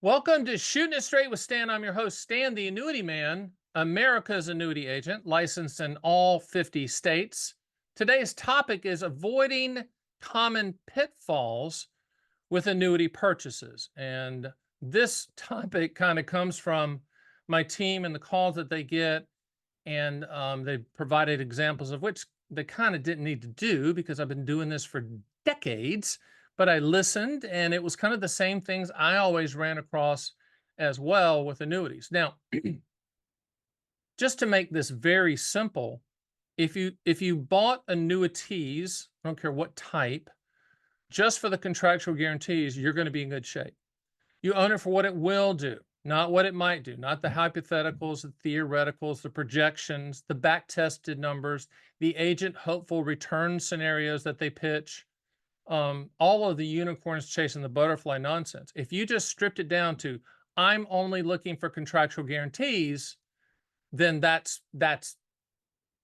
Welcome to Shooting It Straight with Stan. I'm your host, Stan, the Annuity Man, America's annuity agent, licensed in all 50 states. Today's topic is avoiding common pitfalls with annuity purchases. And this topic kind of comes from my team and the calls that they get. And they provided examples of which they kind of didn't need to do because I've been doing this for decades. But I listened, and it was kind of the same things I always ran across as well with annuities. Now, just to make this very simple, if you bought annuities, I don't care what type, just for the contractual guarantees, you're going to be in good shape. You own it for what it will do, not what it might do, not the hypotheticals, the theoreticals, the projections, the back tested numbers, the agent hopeful return scenarios that they pitch, all of the unicorns chasing the butterfly nonsense. If you just stripped it down to, I'm only looking for contractual guarantees, then that's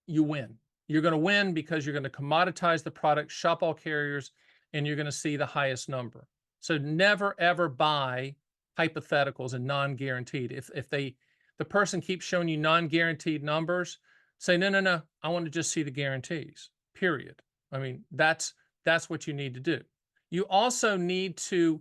you win. You're going to win because you're going to commoditize the product, shop all carriers, and you're going to see the highest number. So never ever buy hypotheticals and non-guaranteed. If the person keeps showing you non-guaranteed numbers, say no, no, no. I want to just see the guarantees. Period. I mean, that's what you need to do. You also need to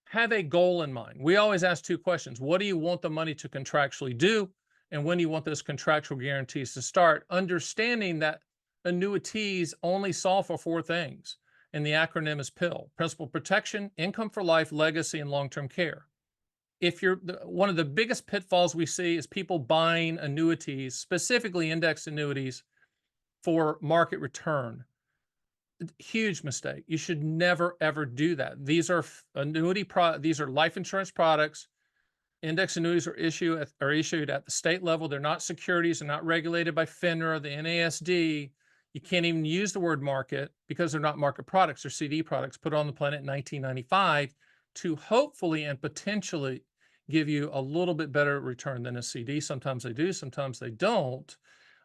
have a goal in mind. We always ask two questions. What do you want the money to contractually do? And when do you want those contractual guarantees to start? Understanding that annuities only solve for four things. And the acronym is PILL: principal protection, income for life, legacy, and long-term care. If you're one of the biggest pitfalls we see is people buying annuities, specifically indexed annuities, for market return. Huge mistake. You should never ever do that. These are these are life insurance products. Index annuities are issued at the state level. They're not securities. They're not regulated by FINRA, the NASD. You can't even use the word market because they're not market products. They're CD products put on the planet in 1995 to hopefully and potentially give you a little bit better return than a CD. Sometimes they do, sometimes they don't.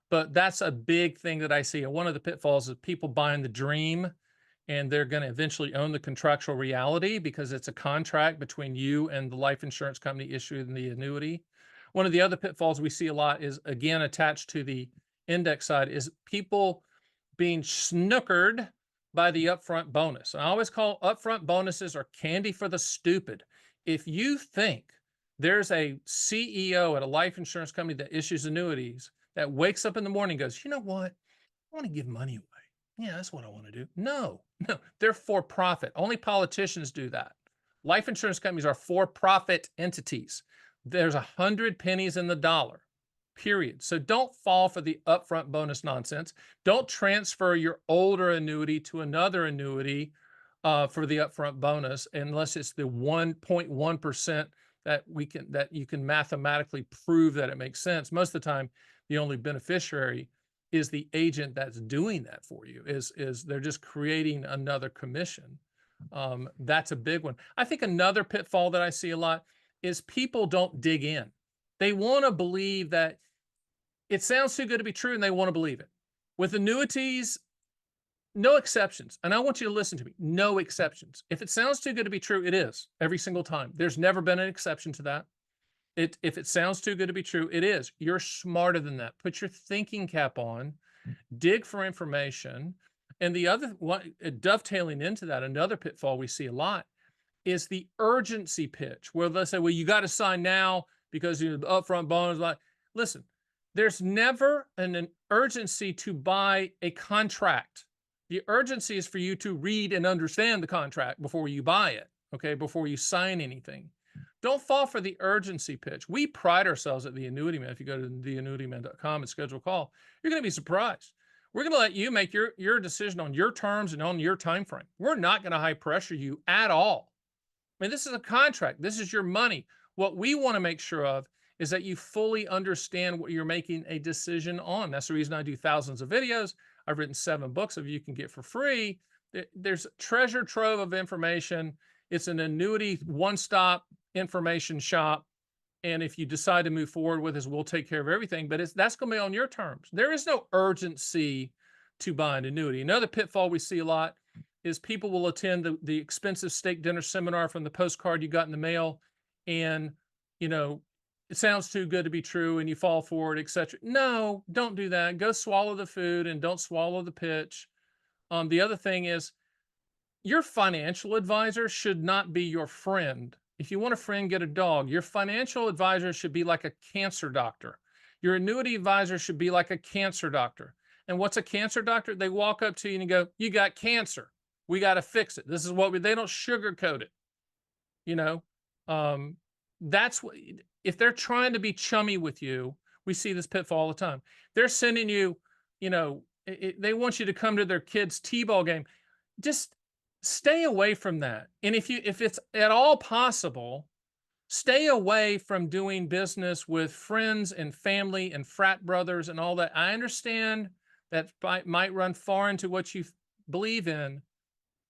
But that's a big thing that I see. And one of the pitfalls is people buying the dream, and they're going to eventually own the contractual reality because it's a contract between you and the life insurance company issuing the annuity. One of the other pitfalls we see a lot is, again, attached to the index side, is people being snookered by the upfront bonus. And I always call upfront bonuses are candy for the stupid. If you think there's a CEO at a life insurance company that issues annuities that wakes up in the morning and goes, you know what? I want to give money away. Yeah, that's what I want to do. No, no, they're for profit. Only politicians do that. Life insurance companies are for profit entities. There's 100 pennies in the dollar, period. So don't fall for the upfront bonus nonsense. Don't transfer your older annuity to another annuity for the upfront bonus, unless it's the 1.1% that you can mathematically prove that it makes sense. Most of the time, the only beneficiary is the agent that's doing that for you. Is they're just creating another commission. That's a big one. I think another pitfall that I see a lot is people don't dig in. They want to believe that it sounds too good to be true, and they want to believe it. With annuities, no exceptions. And I want you to listen to me. No exceptions. If it sounds too good to be true, it is every single time. There's never been an exception to that. If it sounds too good to be true, it is. You're smarter than that. Put your thinking cap on, dig for information. And the other one, dovetailing into that, another pitfall we see a lot is the urgency pitch, where they'll say, well, you got to sign now because the upfront bonus. Like, listen, there's never an urgency to buy a contract. The urgency is for you to read and understand the contract before you buy it, okay, before you sign anything. Don't fall for the urgency pitch. We pride ourselves at the Annuity Man. If you go to theannuityman.com and schedule a call, you're going to be surprised. We're going to let you make your decision on your terms and on your time frame. We're not going to high pressure you at all. I mean, this is a contract. This is your money. What we want to make sure of is that you fully understand what you're making a decision on. That's the reason I do thousands of videos. I've written 7 books that you can get for free. There's a treasure trove of information. It's an annuity one-stop information shop. And if you decide to move forward with us, we'll take care of everything. But that's going to be on your terms. There is no urgency to buy an annuity. Another pitfall we see a lot is people will attend the expensive steak dinner seminar from the postcard you got in the mail, and, you know, it sounds too good to be true and you fall for it, etc. No, don't do that. Go swallow the food and don't swallow the pitch. The other thing is your financial advisor should not be your friend. If you want a friend, get a dog. Your financial advisor should be like a cancer doctor. Your annuity advisor should be like a cancer doctor. And what's a cancer doctor? They walk up to you and go, "You got cancer. We got to fix it. This is what they don't sugarcoat it." You know, um, that's what, if they're trying to be chummy with you, we see this pitfall all the time. They're sending you, they want you to come to their kids' T-ball game. Just stay away from that. And if it's at all possible, stay away from doing business with friends and family and frat brothers and all that. I understand that might run far into what you believe in,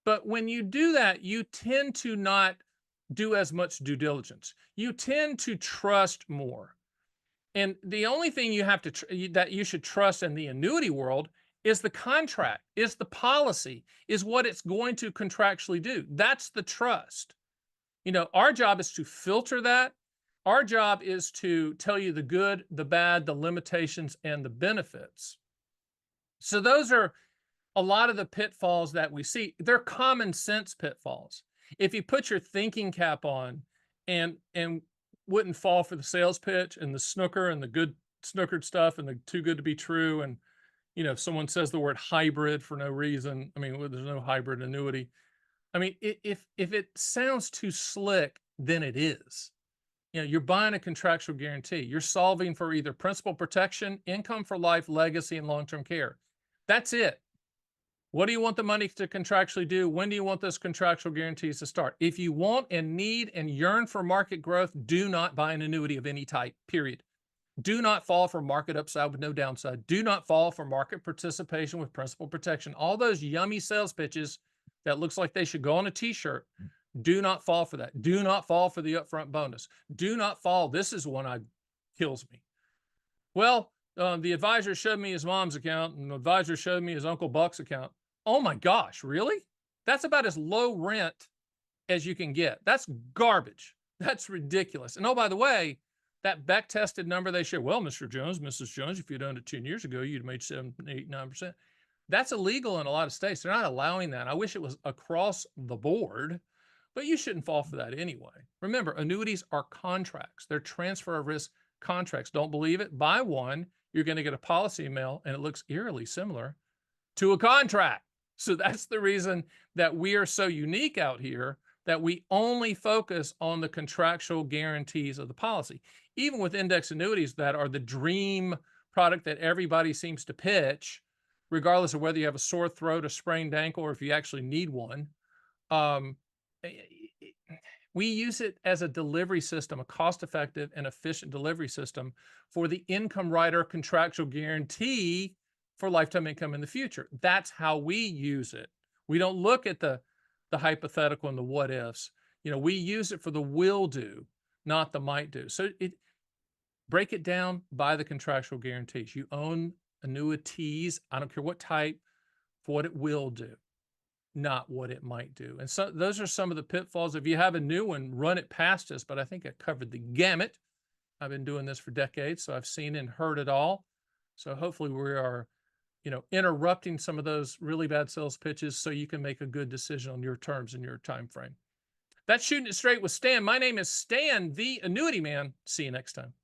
but when you do that, you tend to not do as much due diligence. You tend to trust more. And the only thing you have to that you should trust in the annuity world is the contract, is the policy, is what it's going to contractually do. That's the trust. Our job is to filter that. Our job is to tell you the good, the bad, the limitations, and the benefits. So those are a lot of the pitfalls that we see. They're common sense pitfalls. If you put your thinking cap on and wouldn't fall for the sales pitch and the snooker and the good snookered stuff and the too good to be true, and if someone says the word hybrid for no reason, I mean, there's no hybrid annuity. I mean, if it sounds too slick, then it is. You're buying a contractual guarantee. You're solving for either principal protection, income for life, legacy, and long-term care. That's it. What do you want the money to contractually do? When do you want those contractual guarantees to start? If you want and need and yearn for market growth, do not buy an annuity of any type, period. Do not fall for market upside with no downside. Do not fall for market participation with principal protection. All those yummy sales pitches that looks like they should go on a t-shirt. Do not fall for that. Do not fall for the upfront bonus. Do not fall. This is one that kills me. Well, the advisor showed me his mom's account and the advisor showed me his Uncle Buck's account. Oh my gosh, really? That's about as low rent as you can get. That's garbage. That's ridiculous. And oh, by the way, that back tested number they share, well, Mr. Jones, Mrs. Jones, if you'd done it 10 years ago, you'd made 7, 8, 9%. That's illegal in a lot of states. They're not allowing that. I wish it was across the board, but you shouldn't fall for that anyway. Remember, annuities are contracts. They're transfer of risk contracts. Don't believe it? Buy one. You're going to get a policy mail, and it looks eerily similar to a contract. So that's the reason that we are so unique out here, that we only focus on the contractual guarantees of the policy. Even with index annuities that are the dream product that everybody seems to pitch, regardless of whether you have a sore throat, a sprained ankle, or if you actually need one, we use it as a delivery system, a cost-effective and efficient delivery system for the income rider contractual guarantee for lifetime income in the future. That's how we use it. We don't look at the hypothetical and the what ifs. We use it for the will do, not the might do. So break it down by the contractual guarantees. You own annuities, I don't care what type, for what it will do, not what it might do. And so those are some of the pitfalls. If you have a new one, run it past us, but I think I covered the gamut. I've been doing this for decades, so I've seen and heard it all. So hopefully we are, interrupting some of those really bad sales pitches so you can make a good decision on your terms and your time frame. That's Shooting It Straight with Stan. My name is Stan, the Annuity Man. See you next time.